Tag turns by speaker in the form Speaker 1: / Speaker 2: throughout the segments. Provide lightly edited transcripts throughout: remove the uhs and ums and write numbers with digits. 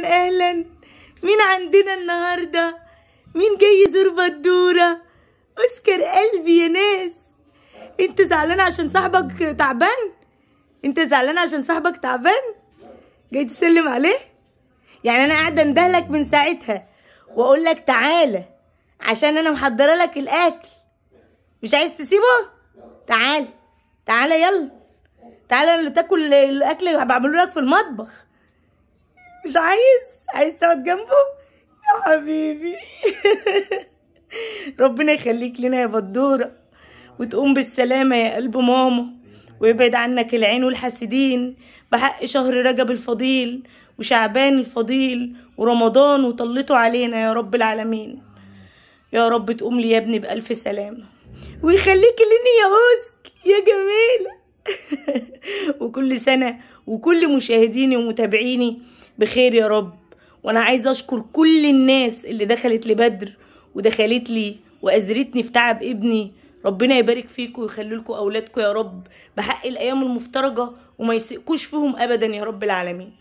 Speaker 1: اهلا. مين عندنا النهارده؟ مين جاي يزور بدورة؟ اوسكار قلبي يا ناس. انت زعلان عشان صاحبك تعبان؟ انت زعلان عشان صاحبك تعبان؟ جاي تسلم عليه؟ يعني انا قاعده اندهلك من ساعتها واقول لك تعالى عشان انا محضره لك الاكل. مش عايز تسيبه؟ تعالى تعالى يلا تعالى اللي تاكل الاكل اللي بعمله لك في المطبخ. مش عايز تقعد جنبه يا حبيبي. ربنا يخليك لنا يا بدورة وتقوم بالسلامة يا قلب ماما، ويبعد عنك العين والحاسدين بحق شهر رجب الفضيل وشعبان الفضيل ورمضان وطلته علينا يا رب العالمين. يا رب تقوم لي يا ابني بألف سلامة ويخليك لني يا اوسك يا جميلة. وكل سنة وكل مشاهديني ومتابعيني بخير يا رب. وانا عايزه اشكر كل الناس اللي دخلت لبدر ودخلت لي وأزرتني في تعب ابني. ربنا يبارك فيكم ويخلي لكم اولادكم يا رب بحق الايام المفترجه وما يسيئكوش فيهم ابدا يا رب العالمين.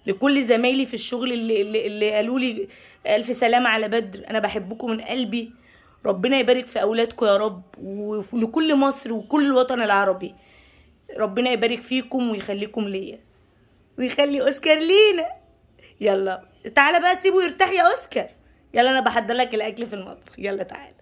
Speaker 1: لكل زمايلي في الشغل اللي قالوا لي الف سلامه على بدر، انا بحبكم من قلبي. ربنا يبارك في اولادكم يا رب، ولكل مصر وكل الوطن العربي ربنا يبارك فيكم ويخليكم ليا ويخلي اوسكار لينا. يلا تعالى بقى سيبه يرتاح يا اوسكار. يلا انا بحضر لك الاكل في المطبخ، يلا تعالى.